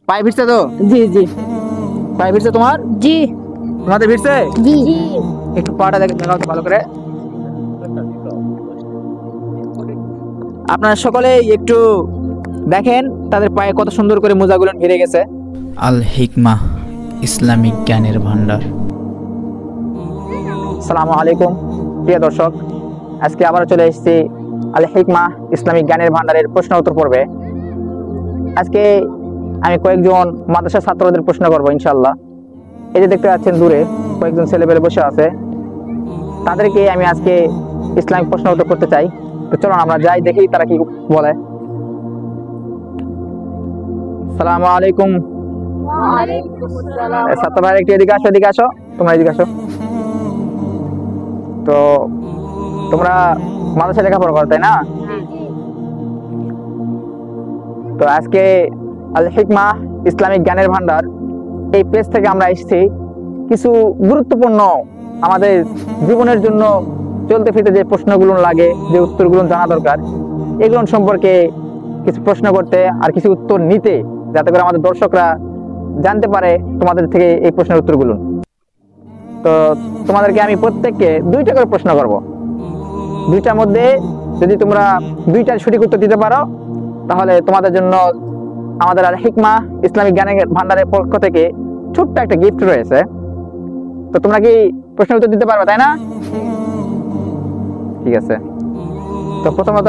পায়ে ভিড়ছে তো? জি জি পায়ে ভিড়ছে তোমার? জি তোমাদের ভিড়ছে? জি একটু পাটা দেখাও তো ভালো করে। আপনারা সকলে একটু দেখেন তাদের পায়ে কত সুন্দর করে মোজাগুলো ভিড়ে গেছে। আল হিকমাহ ইসলামিক জ্ঞানের ভান্ডার। আসসালামু আলাইকুম প্রিয় দর্শক, আজকে আবার চলে এসেছি আল হিকমাহ ইসলামিক জ্ঞানের ভান্ডারের প্রশ্ন উত্তর পর্বে। আজকে আমি কয়েকজন মাদ্রাসা ছাত্রদের প্রশ্ন করবো ইনশাআল্লাহ। এই যে দেখতে পাচ্ছেন দূরে কয়েকজন ছেলেপেলে বসে আছে, তাদেরকে আমি আজকে ইসলামিক প্রশ্ন উত্তর করতে চাই। তো চলুন আমরা যাই, দেখি তারা কি বলে। আসসালামু আলাইকুম। ছাত্র ভাই একটু এদিকে আসো, এদিকে আসো, তোমরা এদিকে আসো। তো তোমরা মাদ্রাসায় লেখাপড়া করো তাই না? তো আজকে আল হিকমাহ ইসলামিক জ্ঞানের ভান্ডার এই পেজ থেকে আমরা এসেছি কিছু গুরুত্বপূর্ণ আমাদের জীবনের জন্য চলতে ফিরতে যে প্রশ্নগুলো লাগে, যে উত্তরগুলো জানা দরকার, এগুলো সম্পর্কে কিছু প্রশ্ন করতে আর কিছু উত্তর নিতে, যাতে করে আমাদের দর্শকরা জানতে পারে তোমাদের থেকে এই প্রশ্নের উত্তরগুলো। তো তোমাদেরকে আমি প্রত্যেককে দুইটা করে প্রশ্ন করব। দুইটার মধ্যে যদি তোমরা দুইটার সঠিক উত্তর দিতে পারো তাহলে তোমাদের জন্য আমাদের আল হিকমাহ ইসলামিক জ্ঞানের ভান্ডারের পক্ষ থেকে ছোট্ট একটা গিফট রয়েছে। তো তোমরা কি প্রশ্নের উত্তর দিতে পারবে তাই না? ঠিক আছে। তো প্রথমত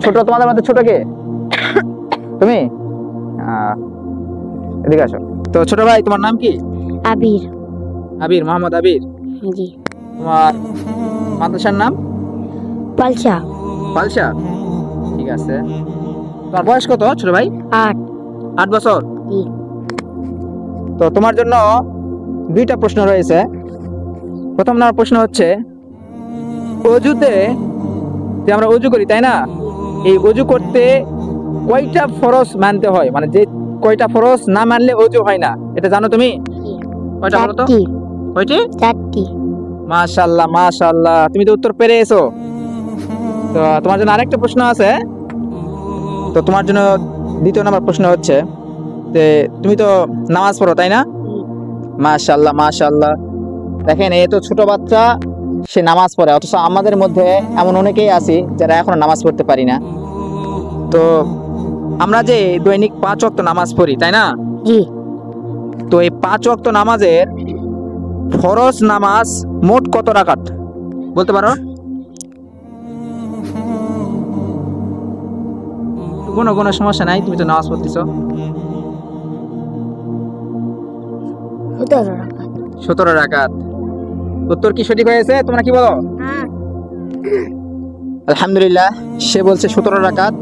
ছোট, তোমাদের মধ্যে ছোট কে? তুমি? এদিকে আসো। তো ছোট ভাই তোমার নাম কি? আবির। আবির, মোহাম্মদ আবির। জি। তোমার মাদ্রাসার নাম? পালসা। পালসা, ঠিক আছে। তোমার বয়স কত ছোট ভাই? 8। 8 বছর। জি। তো তোমার জন্য দুইটা প্রশ্ন রয়েছে। প্রথম নম্বর প্রশ্ন হচ্ছে, অজুতে যে আমরা অজু করি তাই না, এই অজু করতে কয়টা ফরজ মানতে হয়, মানে যে কয়টা ফরজ না মানলে অজু হয় না, এটা জানো তুমি? কয়টা বলো তো? 4টি। কয়টি? 4টি। মাশাআল্লাহ মাশাআল্লাহ, তুমি তো উত্তর পেরে এসো। তো তোমার জন্য আরেকটা প্রশ্ন আছে। তো তোমার জন্য দ্বিতীয় নম্বর প্রশ্ন হচ্ছে যে তুমি তো নামাজ পড়ো তাই না? মাশাআল্লাহ মাশাআল্লাহ, দেখেন এই তো ছোট বাচ্চা, সে নামাজ পড়ে, অথচ আমাদের মধ্যে এমন অনেকেই আছি যারা এখনো নামাজ পড়তে পারি না। তো আমরা যে দৈনিক 5 ওয়াক্ত নামাজ পড়ি তাই না? জি। তো এই 5 ওয়াক্ত নামাজের ফরজ নামাজ মোট কত রাকাত বলতে পারো? কোনো সমস্যা নাই, তুমি তো নামাজ পড়তেছো। 17 রাকাত। উত্তর কি সঠিক হয়েছে? তোমরা কি বলো? আলহামদুলিল্লাহ, সে বলছে 17 রাকাত,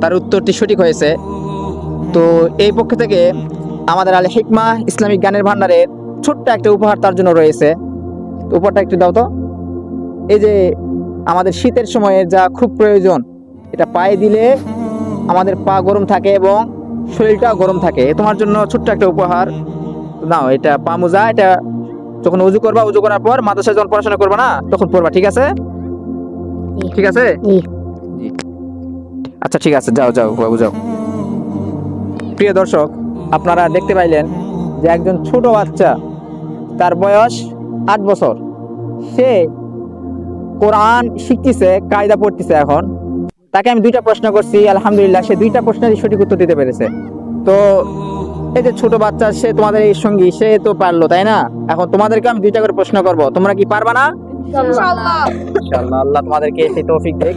তার উত্তরটি সঠিক হয়েছে। তো এই পক্ষ থেকে আমাদের আল হিকমাহ ইসলামিক জ্ঞানের ভান্ডারের ছোট্ট একটা উপহার তার জন্য রয়েছে। তো উপহারটা একটু দাও তো। এই যে আমাদের শীতের সময়ে যা খুব প্রয়োজন, এটা পায়ে দিলে আমাদের পা গরম থাকে এবং শরীরটাও গরম থাকে। তোমার জন্য ছোট্ট একটা উপহার নাও, এটা পা মোজা। এটা যখন উজু করবা, উজু করার পর মাদ্রাসায় যখন পড়াশোনা করবা না, তখন পড়বা, ঠিক আছে? ঠিক আছে। জি। আচ্ছা ঠিক আছে, যাও যাও বাবু যাও। প্রিয় দর্শক, আপনারা দেখতে পাইলেন যে একজন ছোট বাচ্চা, তার বয়স 8 বছর, সে কোরআন শিখতেছে, কায়দা পড়তেছে। এখন তাকে আমি দুইটা প্রশ্ন করছি, আলহামদুলিল্লাহ সে দুইটা প্রশ্নেরই সঠিক উত্তর দিতে পেরেছে। তো এই যে ছোট বাচ্চা, সে তোমাদের এই সঙ্গী, সে তো পারলো তাই না? এখন তোমাদেরকে আমি দুইটা করে প্রশ্ন করব, তোমরা কি পারবা না? ইনশাআল্লাহ। ইনশাআল্লাহ, আল্লাহ তোমাদেরকে সেই তৌফিক দেখ।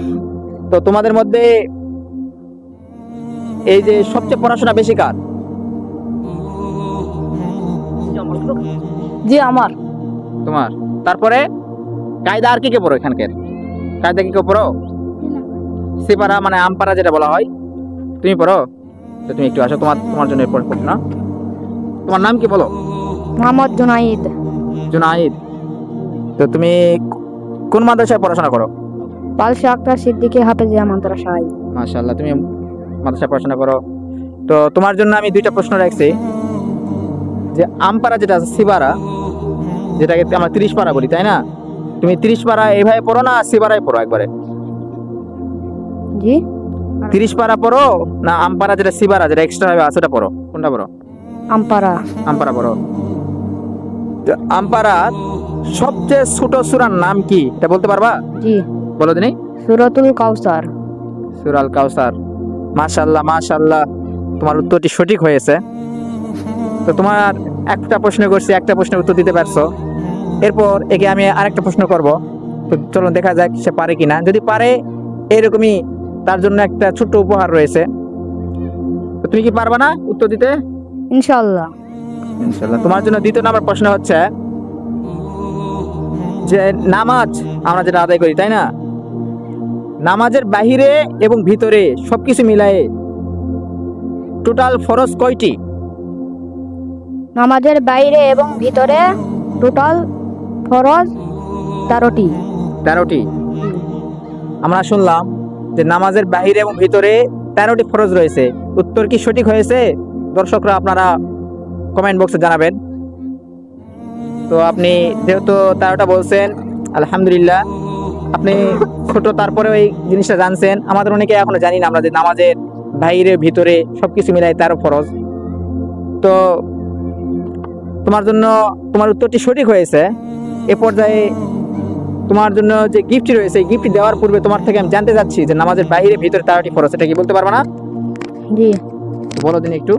তো তোমাদের মধ্যে এই যে সবচেয়ে পড়াশোনা বেশি কার? জি আমার। তোমার। তারপরে কায়দা আর কি কে পড়ো? এখানকার কায়দা কি কে পড়ো? সিপারা মানে আমপারা যেটা বলা হয়, তুমি পড়ো। তো তুমি একটু আসো, তোমার জন্য এরপর প্রশ্ন। তোমার নাম কি বলো? মোহাম্মদ জুনাইদ। জুনাইদ। তো তুমি কোন মাদ্রাসায় পড়াশোনা করো? পালসা আক্তার সিদ্দিকী হাফেজিয়া মাদ্রাসায়। মাশাআল্লাহ, তুমি মাদ্রাসায় পড়াশোনা করো। তো তোমার জন্য আমি দুইটা প্রশ্ন রাখছি। যে আমপারা যেটা আছে, সিবারা, যেটাকে আমরা 30 পারা বলি তাই না, তুমি 30 পারা এইভাবে পড়ো না সিবারায় পড়ো একবারে? জি। 30 পারা পড়ো না আমপারা যেটা সিবারা যেটা এক্সট্রা হবে আছে ওটা পড়ো? কোনটা পড়ো? আমপারা। আমপারা পড়ো। তো আমপারা সবচেয়ে ছোট সূরার নাম কি এটা বলতে পারবা? জি। বলো দিনি। সূরাতুল কাউসার। সূরাল কাউসার। মাশাআল্লাহ মাশাআল্লাহ, তোমার উত্তরটি সঠিক হয়েছে। তো তোমার একটা প্রশ্ন করছি, একটা প্রশ্নের উত্তর দিতে পারছো। এরপর একে আমি আরেকটা প্রশ্ন করব, তো চলো দেখা যাক সে পারে কিনা। যদি পারে এরকমই তার জন্য একটা ছোট্ট উপহার রয়েছে। তো তুমি কি পারবা না উত্তর দিতে? ইনশাআল্লাহ। ইনশাআল্লাহ। তোমার জন্য দ্বিতীয় নম্বর প্রশ্ন হচ্ছে যে নামাজ আমরা যেটা আদায় করি তাই না, নামাজের বাহিরে এবং ভিতরে সবকিছু মিলায়ে টোটাল ফরজ কয়টি? নামাজের বাইরে এবং ভিতরে টোটাল ফরজ 13টি। 13টি। আমরা শুনলাম যে নামাজের বাহিরে এবং ভিতরে 13টি ফরজ রয়েছে। উত্তর কি সঠিক হয়েছে? দর্শকরা আপনারা কমেন্ট বক্সে জানাবেন। তো আপনি যেহেতু 13টা বলছেন, আলহামদুলিল্লাহ, আপনি ছোট তারপরে ওই জিনিসটা জানছেন। আমাদের অনেকে এখনো জানি না আমরা যে নামাজের বাইরে ভিতরে সবকিছু মিলাই 13 ফরজ। তো তোমার জন্য তোমার উত্তরটি সঠিক হয়েছে। এ পর্যায়ে তোমার জন্য যে গিফট রয়েছে, এই গিফট দেওয়ার পূর্বে তোমার থেকে আমি জানতে চাচ্ছি যে নামাজের বাইরে ভিতরে 13টি ফরজ, এটা কি বলতে পারবা না? জি। বলো দিন একটু।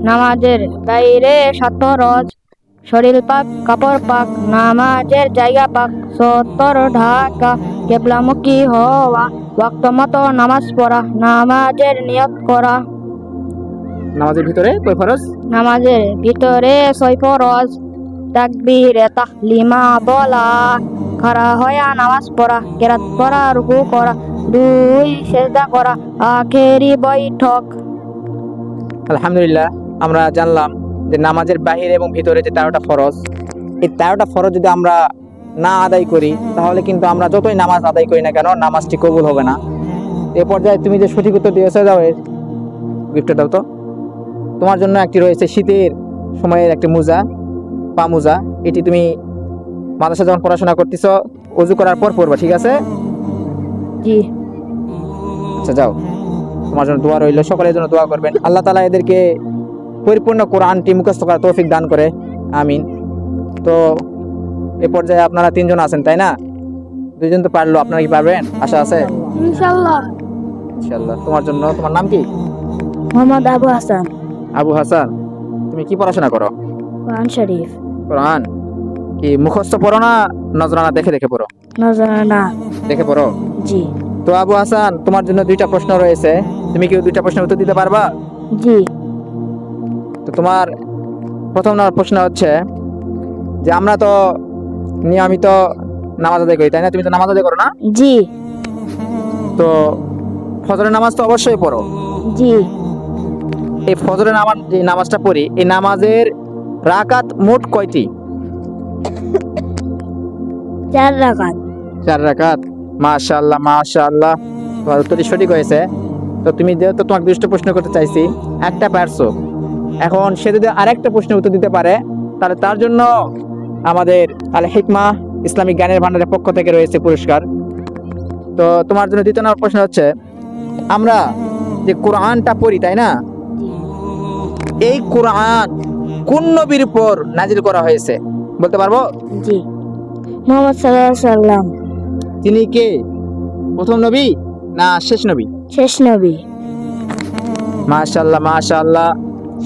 নামাজের বাইরে 7 ফরজ, শরীর পাক, কাপড় পাক, নামাজের জায়গা পাক, সতর ঢাকা, কেবলামুখী হওয়া, ওয়াক্ত মতো নামাজ পড়া, নামাজের নিয়ত করা। নামাজের ভিতরে কয় ফরজ? নামাজের ভিতরে 6 ফরজ, তাকবীরে তাহলিমা বলা, খাড়া হয়ে নামাজ পড়া, কেরাত পড়া, রুকু করা, 2 সেজদা করা, আখেরি বৈঠক। আলহামদুলিল্লাহ, আমরা জানলাম যে নামাজের বাহিরে এবং ভিতরে যে 13টা ফরজ, এই 13টা ফরজ যদি আমরা না আদায় করি তাহলে কিন্তু আমরা যতই নামাজ আদায় করি না কেন নামাজটি কবুল হবে না। এ পর্যায়ে তুমি যে সঠিক উত্তর দিয়েছো, দাও এর গিফটটা দাও তো। তোমার জন্য একটি রয়েছে শীতের সময়ের একটি মোজা, পা মোজা। এটি তুমি মাদ্রাসা যখন পড়াশোনা করতেছ ওযু করার পর পরবা, ঠিক আছে? জি। আচ্ছা যাও, তোমার জন্য দোয়া রইল, সকলের জন্য দোয়া করবেন। আল্লাহ তাআলা এদেরকে পরিপূর্ণ কোরআনটি মুখস্থ করার তৌফিক দান করে, আমিন। তো এ পর্যায়ে আপনারা 3 জন আছেন তাই না? 2 জন তো পারলো, আপনারা কি পারবেন? আশা আছে? ইনশাআল্লাহ। ইনশাআল্লাহ। তোমার জন্য, তোমার নাম কি? মোহাম্মদ আবু হাসান। আবু হাসান, তুমি কি পড়াশোনা করো? কোরআন শরীফ। কোরআন কি মুখস্থ পড়ো না নজরানা দেখে দেখে পড়ো? নজরানা দেখে পড়ো। জি। তো আবু হাসান, তোমার জন্য 2টা প্রশ্ন রয়েছে, তুমি কি 2টা প্রশ্নের উত্তর দিতে পারবা? জি। তো তোমার প্রথম নম্বর প্রশ্ন হচ্ছে যে আমরা তো নিয়মিত নামাজ আদায় করি তাই না? তুমি তো নামাজ আদায় করো না? জি। তো ফজরের নামাজ তো অবশ্যই পড়ো। জি। এই ফজরের নামাজ যে নামাজটা পড়ি, এই নামাজের রাকাত মোট কয়টি? 4 রাকাত। 4 রাকাত। মাশাআল্লাহ মাশাআল্লাহ, তোমার উত্তরটি সঠিক হয়েছে। তো তুমি যেহেতু তোমাকে 2টা প্রশ্ন করতে চাইছি, একটা পারছো, এখন সে যদি আরেকটা প্রশ্নের উত্তর দিতে পারে তাহলে তার জন্য আমাদের আল হিকমা ইসলামিক জ্ঞানের ভান্ডারের পক্ষ থেকে রয়েছে পুরস্কার। তো তোমার জন্য 2 নম্বর প্রশ্ন হচ্ছে, আমরা যে কোরআনটা পড়ি তাই না, এই কোরআন কোন নবীর উপর নাজিল করা হয়েছে বলতে পারবো? জি। মুহাম্মদ সাল্লাল্লাহু আলাইহি সাল্লাম। তিনি কে? প্রথম নবী না শেষ নবী? শেষ নবী। মাশাআল্লাহ মাশাআল্লাহ,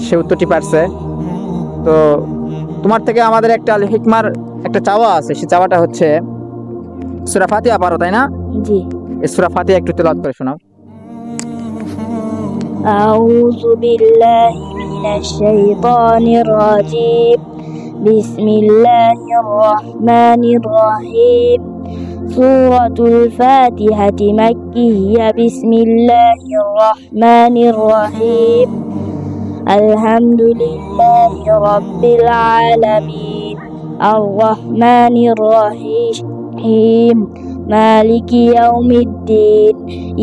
সে উত্তরটি পারছে। তো তোমার থেকে আমাদের একটা আল হিকমার একটা চাওয়া আছে, সেই চাওয়াটা হচ্ছে সূরা ফাতিহা পারো তাই না? জি। এই সূরা ফাতিহা একটু তেলাওয়াত করে শোনাও। আউযু বিল্লাহি মিনাশ শাইতানির রাজীম। বিসমিল্লাহির রহমানির রহিম। সূরাতুল ফাতিহাতি মাক্কিয়্যা। বিসমিল্লাহির রহমানির রহিম। আলহামদুলিল্লাহি রাব্বিল আলামিন। আর রহমানির রহিম। مالك يوم الدين.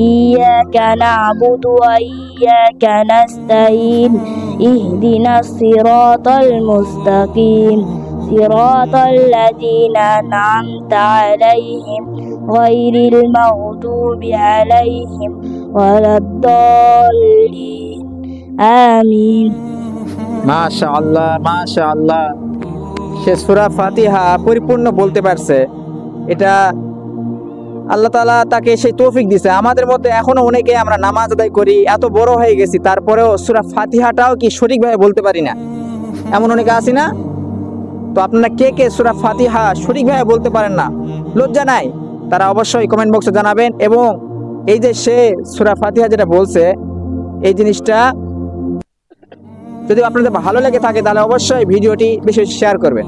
إياك نعبد وإياك نستعين. اهدنا الصراط المستقيم. صراط الذين أنعمت عليهم غير المغضوب عليهم ولا الضالين آمين মাশাআল্লাহ মাশাআল্লাহ, সে সূরা ফাতিহা পরিপূর্ণ বলতে পারছে। এটা আল্লাহ তাআলা তাকে সেই তৌফিক দিয়েছে। আমাদের মধ্যে এখনো অনেকে আমরা নামাজ আদায় করি, এত বড় হয়ে গেছি, তারপরেও সূরা ফাতিহাটাও কি সঠিকভাবে বলতে পারি না, এমন অনেকে আছি না? তো আপনারা কে কে সূরা ফাতিহা সঠিকভাবে বলতে পারেন না, লজ্জা নাই, তারা অবশ্যই কমেন্ট বক্সে জানাবেন। এবং এই যে সে সূরা ফাতিহা যেটা বলছে, এই জিনিসটা যদি আপনাদের ভালো লেগে থাকে তাহলে অবশ্যই ভিডিওটি বেশি বেশি শেয়ার করবেন।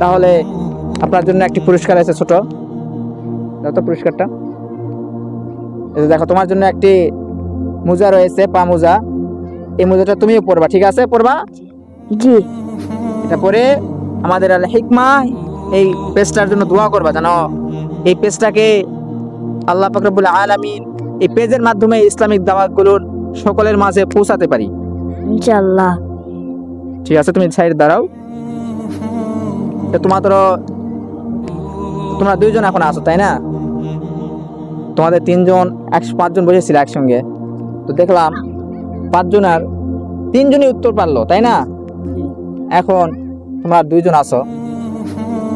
তাহলে আপনার জন্য একটি পুরস্কার আছে, ছোট যত পুরস্কারটা, এই যে দেখো, তোমার জন্য একটি মোজা রয়েছে, পা মোজা। এই মোজাটা তুমিও পরবা, ঠিক আছে? পরবা? জি। এটা পরে আমাদের আল হিকমা এই পেজটার জন্য দোয়া করবা, জানো এই পেজটাকে আল্লাহ পাক রব্বুল আলামিন এই পেজের মাধ্যমে ইসলামিক দাওয়াতগুলোর সকলের মাঝে পৌঁছাতে পারি, ইনশাআল্লাহ। ঠিক আছে? তুমি সাইড দাঁড়াও। তোমরা দুইজন এখন আছো, তাই না? তোমাদের তিনজন 105 জন বসেছিল একসঙ্গে, তো দেখলাম 5 জনের 3 জনই উত্তর পারলো, তাই না? এখন তোমরা 2 জন আছো,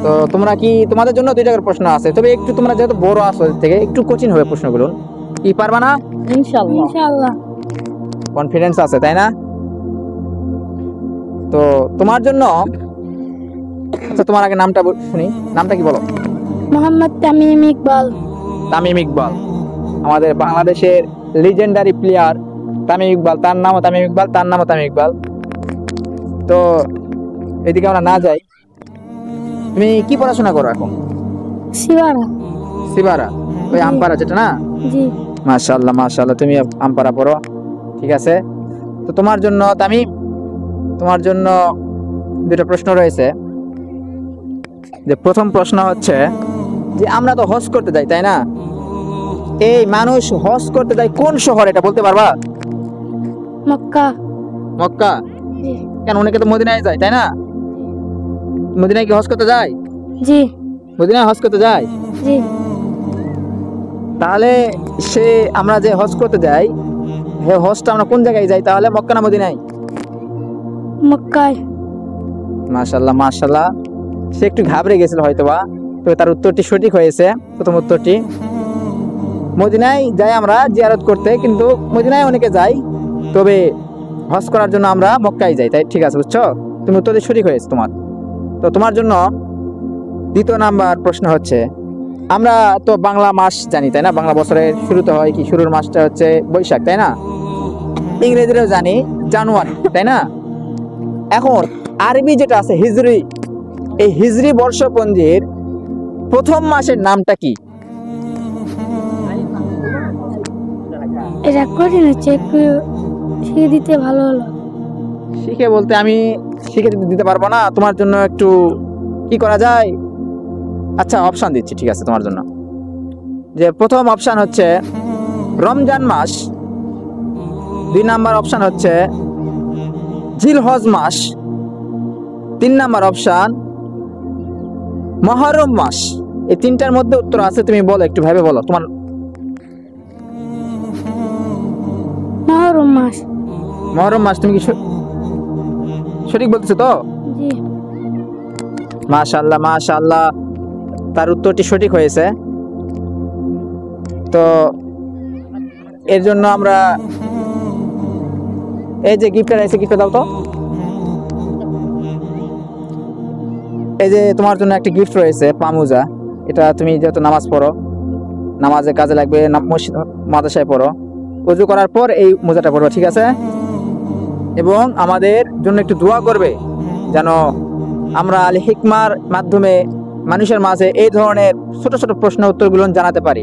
তো তোমরা কি, তোমাদের জন্য 2 জায়গার প্রশ্ন আছে, তবে একটু তোমরা যেহেতু বড় আছো এর থেকে একটু কঠিন হবে প্রশ্নগুলো, কি পারবা না? ইনশাআল্লাহ ইনশাআল্লাহ। কনফিডেন্স আছে, তাই না? তো তোমার জন্য, আচ্ছা তোমার আগে নামটা শুনি, নামটা কি বলো? মোহাম্মদ তামিম ইকবাল। তামিম ইকবাল, আমাদের বাংলাদেশের লিজেন্ডারি প্লেয়ার তামিম ইকবাল, তার নামও তামিম ইকবাল, তার নামও তামিম ইকবাল। তো এদিকে আমরা না যাই, তুমি কি পড়াশোনা করো এখন? সিওয়ারা। সিবারা, ওই আমপারা যেটা না? জি। মাশাআল্লাহ মাশাআল্লাহ, তুমি আমপারা পড়ো, ঠিক আছে? তো তোমার জন্য তামিম, তোমার জন্য 2টা প্রশ্ন রয়েছে। যে প্রথম প্রশ্ন হচ্ছে যে আমরা তো হজ করতে যাই, তাই না? এই মানুষ হজ করতে যায় কোন শহর, এটা বলতে পারবা? মক্কা। মক্কা? জি। কেন, অনেকে তো মদিনায় যায়, তাই না? মদিনায় কি হজ করতে যায়? জি। মদিনায় হজ করতে যায়? জি। তাহলে আমরা যে হজ করতে যাই, হজটা আমরা কোন জায়গায় যাই তাহলে, মক্কা না মদিনায়? মক্কায়। মাশাআল্লাহ মাশাআল্লাহ, সে একটু ঘাবড়ে গেছিল হয়তোবা, তো তার উত্তরটি সঠিক হয়েছে। প্রথম উত্তরটি মদিনায় যাই আমরা জিয়ারত করতে, কিন্তু মদিনায় অনেকে যাই, তবে হজ করার জন্য আমরা মক্কায় যাই, তাই ঠিক আছে, বুঝছো? তুমি উত্তরটি সঠিক হয়েছে তোমার। তো তোমার জন্য 2 নাম্বার প্রশ্ন হচ্ছে, আমরা তো বাংলা মাস জানি, তাই না? বাংলা বছরের শুরুতে হয় কি, শুরুর মাসটা হচ্ছে বৈশাখ, তাই না? ইংরেজিরও জানি জানুয়ারি, তাই না? এখন আরবি যেটা আছে হিজরি, এই হিজরি বর্ষপঞ্জির প্রথম মাসের নামটা কি? এটা কঠিন হচ্ছে, একটু শিখে দিতে ভালো হলো। শিখে বলতে আমি শিখে দিতে পারবো না, তোমার জন্য একটু কি করা যায়, আচ্ছা অপশন দিচ্ছি, ঠিক আছে? তোমার জন্য যে প্রথম অপশন হচ্ছে রমজান মাস, 2 নাম্বার অপশন হচ্ছে জিলহজ মাস, 3 নাম্বার অপশন মুহররম মাস। এই 3টার মধ্যে উত্তর আছে, তুমি বলো, একটু ভেবে বলো। তোমার মুহররম মাস। মুহররম মাস, তুমি কি সঠিক বলতেছো তো? জি। মাশাআল্লাহ মাশাআল্লাহ, তার উত্তরটি সঠিক হয়েছে। তো এর জন্য আমরা এই যে গিফটটা রয়েছে, গিফটটা দাও তো। এই যে তোমার জন্য একটা গিফট রয়েছে, পামুজা। এটা তুমি যেহেতু নামাজ পড়ো, নামাজে কাজে লাগবে, মসজিদ মাদ্রাসায় পড়ো, ওযু করার পর এই মোজাটা পরবে, ঠিক আছে? এবং আমাদের জন্য একটু দোয়া করবে যেন আমরা আল হিকমার মাধ্যমে মানুষের মাঝে এই ধরনের ছোট ছোট প্রশ্ন উত্তরগুলো জানাতে পারি।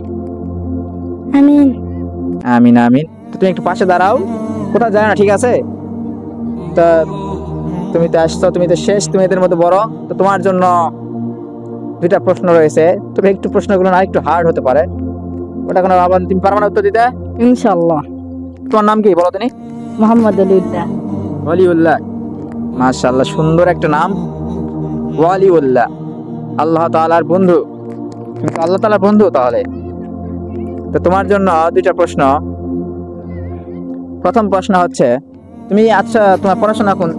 আমিন আমিন আমিন। তো তুমি একটু পাশে দাঁড়াও, কোথাও যায় না, ঠিক আছে? তা তুমি তো আসছো, তুমি তো শেষ, তুমি এদের মধ্যে বড়, তো তোমার জন্য 2টা প্রশ্ন রয়েছে, তবে একটু প্রশ্নগুলো না একটু হার্ড হতে পারে, ওটা কোনো আবার তুমি পারবে না উত্তর দিতে? ইনশাআল্লাহ। তোমার নাম কি বলো তুমি? মোহাম্মদ আলিউল্লাহ। ওয়ালিউল্লাহ, মাশাআল্লাহ, সুন্দর একটা নাম। ওয়ালিউল্লাহ, আল্লাহ তাআলার বন্ধু। তুমি তো আল্লাহ তাআলার বন্ধু তাহলে। তো তোমার জন্য দুইটা প্রশ্ন। প্রথম প্রশ্ন হচ্ছে, তুমি আচ্ছা তোমার পড়াশোনা কোন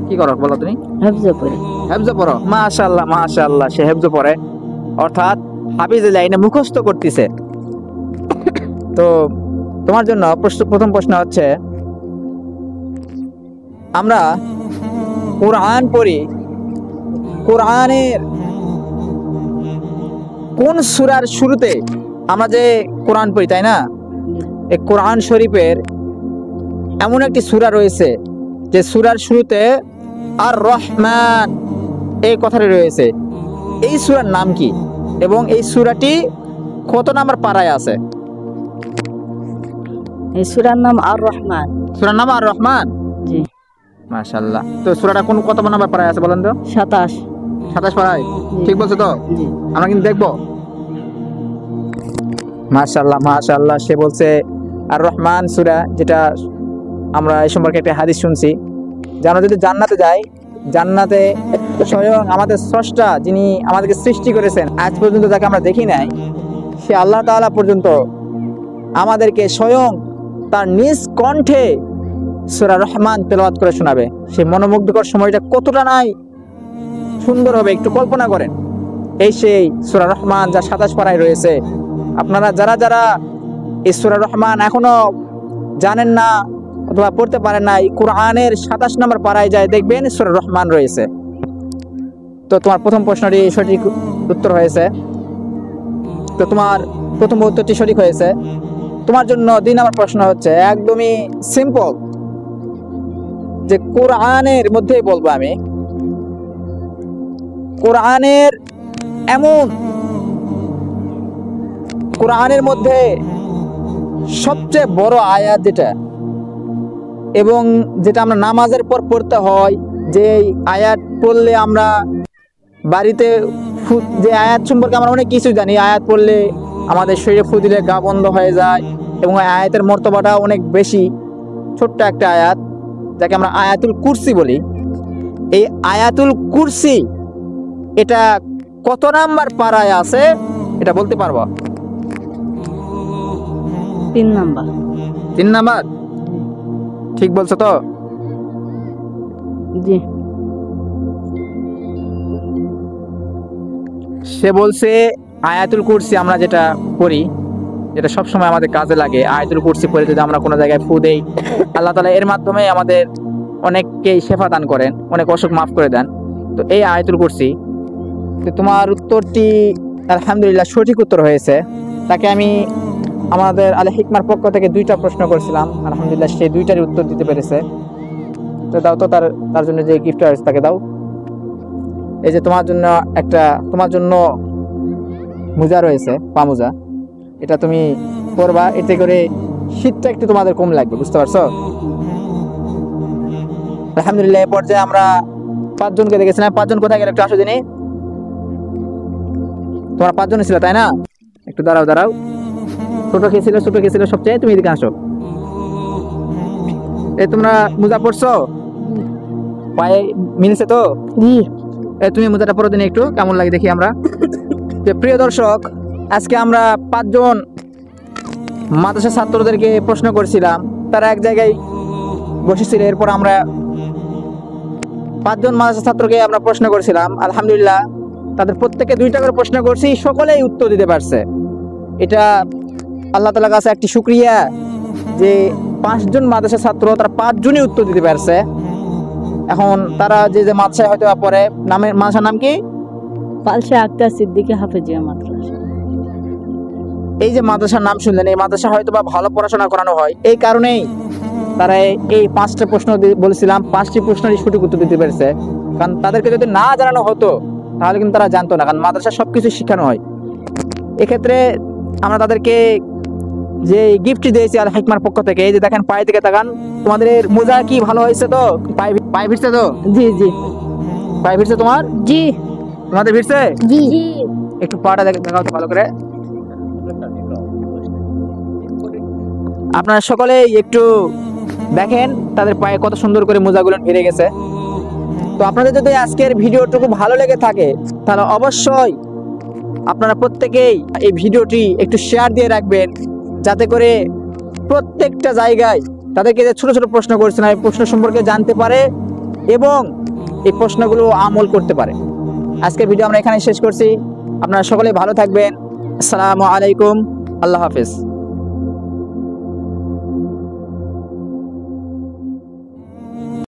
কি করো বলো তুমি? হাফজা পড়ি। হেফজ পড়ো? মাশাআল্লাহ মাশাআল্লাহ, সে হেফজ পড়ে, অর্থাৎ হাফিজে লাইনে মুখস্থ করতেছে। তো তোমার জন্য প্রথম প্রশ্ন হচ্ছে, আমরা কোরআন পড়ি, কোরআনের কোন সূরার শুরুতে? আমরা যে কোরআন পড়ি তাই না, এই কোরআন শরীফের এমন একটি সূরা রয়েছে যে সূরার শুরুতে আর রহমান এই কথাটি রয়েছে। এই সূরার নাম কি এবং এই সূরাটি কত নাম্বার পারায় আছে? এই সূরার নাম আর রহমান। সূরার নাম আর রহমান? জি। মাশাআল্লাহ। তো সূরাটা কত নাম্বার পারায় আছে বলেন তো? 27। 27 পারায়? ঠিক বলছো তো? জি। আমরা কিন্তু দেখবো। মাশাআল্লাহ মাশাআল্লাহ, সে বলছে আর রহমান সূরা, যেটা আমরা এই সম্পর্কে একটা হাদিস শুনছি। জানো, যদি জান্নাতে যাই, জান্নাতে স্বয়ং আমাদের স্রষ্টা যিনি আমাদেরকে সৃষ্টি করেছেন, আজ পর্যন্ত যাকে আমরা দেখি নাই, সে আল্লাহ তাআলা পর্যন্ত আমাদেরকে স্বয়ং তার নিজ কণ্ঠে সূরা রহমান তেলাওয়াত করে শোনাবে। সেই মনোমুগ্ধকর সময়টা কতটা নাই সুন্দর হবে একটু কল্পনা করেন। এই সেই সূরা রহমান যা 27 পারায় রয়েছে। আপনারা যারা যারা এই সূরা রহমান এখনো জানেন না অথবা পড়তে পারেন না, এই কোরআনের 27 নম্বর পারায় যায় দেখবেন সূরা রহমান রয়েছে। তো তোমার প্রথম প্রশ্নটি সঠিক উত্তর হয়েছে। তো তোমার প্রথম উত্তরটি সঠিক হয়েছে। তোমার জন্য 2 নম্বর প্রশ্ন হচ্ছে একদমই সিম্পল, যে কোরআনের মধ্যেই বলবো আমি, কোরআনের এমন, কোরআনের মধ্যে সবচেয়ে বড় আয়াত যেটা, এবং যেটা আমরা নামাজের পর পড়তে হয়, যে আয়াত পড়লে আমরা বাড়িতে যে আয়াত সম্পর্কে আমরা অনেক কিছু জানি, আয়াত পড়লে আমাদের শরীরে ফু দিলে গা বন্ধ হয়ে যায়, এবং আয়াতের মর্তবাটা অনেক বেশি। ছোট্ট একটা আয়াত যাকে আমরা আয়াতুল কুরসি বলি। এই আয়াতুল কুরসি এটা কত নাম্বার পারায় আছে এটা বলতে পারবো? 3 নাম্বার। 3 নাম্বার? ঠিক বলছো তো? জি। সে বলছে আয়াতুল কুরসি আমরা যেটা করি, যেটা সবসময় আমাদের কাজে লাগে, আয়াতুল কুরসি পড়ে যদি আমরা কোনো জায়গায় ফু দেই, আল্লাহ তাআলা এর মাধ্যমে আমাদের অনেককেই শেফা দান করেন, অনেক অসুখ মাফ করে দেন। তো এই আয়াতুল কুরসি। তো তোমার উত্তরটি আলহামদুলিল্লাহ সঠিক উত্তর হয়েছে। তাকে আমি আমাদের আল হিকমার পক্ষ থেকে 2টা প্রশ্ন করেছিলাম, আলহামদুলিল্লাহ সে 2টারই উত্তর দিতে পেরেছে। তো দাও তো তার জন্য যে গিফট আছে তাকে দাও। এই যে তোমার জন্য মোজা রয়েছে, পা মোজা, এটা তুমি পরবা, এতে করে শীতটা একটু তোমাদের কম লাগবে, বুঝতে পারছো? আলহামদুলিল্লাহ। এই পর্যায়ে আমরা 5 জনকে দেখেছিলাম। 5 জন কোথায় গেল? একটু আসো দিনই। তোমরা 5 জন ছিল তাই না? একটু দাঁড়াও। ছোট কে ছিল সবচেয়ে? তুমি এদিকে আসো। এই তোমরা মোজা পরছো? পায়ে মিলছে তো? জি। এই তুমি মোজাটা পরে দিন একটু, কেমন লাগে দেখি আমরা। যে প্রিয় দর্শক, আজকে আমরা 5 জন মাদ্রাসা ছাত্রদেরকে প্রশ্ন করছিলাম, তারা এক জায়গায় বসেছিল। এরপর আমরা 5 জন মাদ্রাসা ছাত্রকে আমরা প্রশ্ন করছিলাম। আলহামদুলিল্লাহ তাদের প্রত্যেকে 2টা করে প্রশ্ন করছি, সকলেই উত্তর দিতে পারছে। এটা আল্লাহ তাআলার কাছে একটি শুকরিয়া যে 5 জন মাদ্রাসা ছাত্র, তারা 5 জনই উত্তর দিতে পারছে। এখন তারা যে মাদ্রাসায় হয়তো পড়ে, মাদ্রাসার নাম কি? পালশা আক্তার সিদ্দিকী হাফেজিয়া মাদ্রাসা। এই যে মাদ্রাসার নাম শুনলেন, এই মাদ্রাসা হয়তো বা ভালো পড়াশোনা করানো হয়, এই কারণেই তারা এই 5টা প্রশ্ন বলেছিলাম, 5টি প্রশ্নেরই সঠিক উত্তর দিতে পেরেছে। কারণ তাদেরকে যদি না জানানো হতো তাহলে কিন্তু তারা জানতো না, কারণ মাদ্রাসা সবকিছু শেখানো হয়। এক্ষেত্রে আমরা তাদেরকে যে গিফটটি দিয়েছি আল হিকমার পক্ষ থেকে, এই যে দেখেন, পায়ে থেকে তাকান, তোমাদের মোজা কি ভালো হয়েছে তো? পায়ে ভিড়ছে তো? জি জি। পায়ে ভিড়ছে তোমার? জি। তোমাদের ভিড়ছে? জি। একটু পাটা দেখাও তো ভালো করে। আপনারা সকলেই একটু দেখেন তাদের পায়ে কত সুন্দর করে মোজাগুলো ভিড়ে গেছে। তো আপনাদের যদি আজকের ভিডিওটুকু ভালো লেগে থাকে তাহলে অবশ্যই আপনারা প্রত্যেকেই এই ভিডিওটি একটু শেয়ার দিয়ে রাখবেন, যাতে করে প্রত্যেকটা জায়গায় তাদেরকে যে ছোট ছোট প্রশ্ন করছেন এই প্রশ্ন সম্পর্কে জানতে পারে এবং এই প্রশ্নগুলো আমল করতে পারে। আজকের ভিডিও আমরা এখানে শেষ করছি। আপনারা সকলে ভালো থাকবেন। আসসালামু আলাইকুম। আল্লাহ হাফেজ।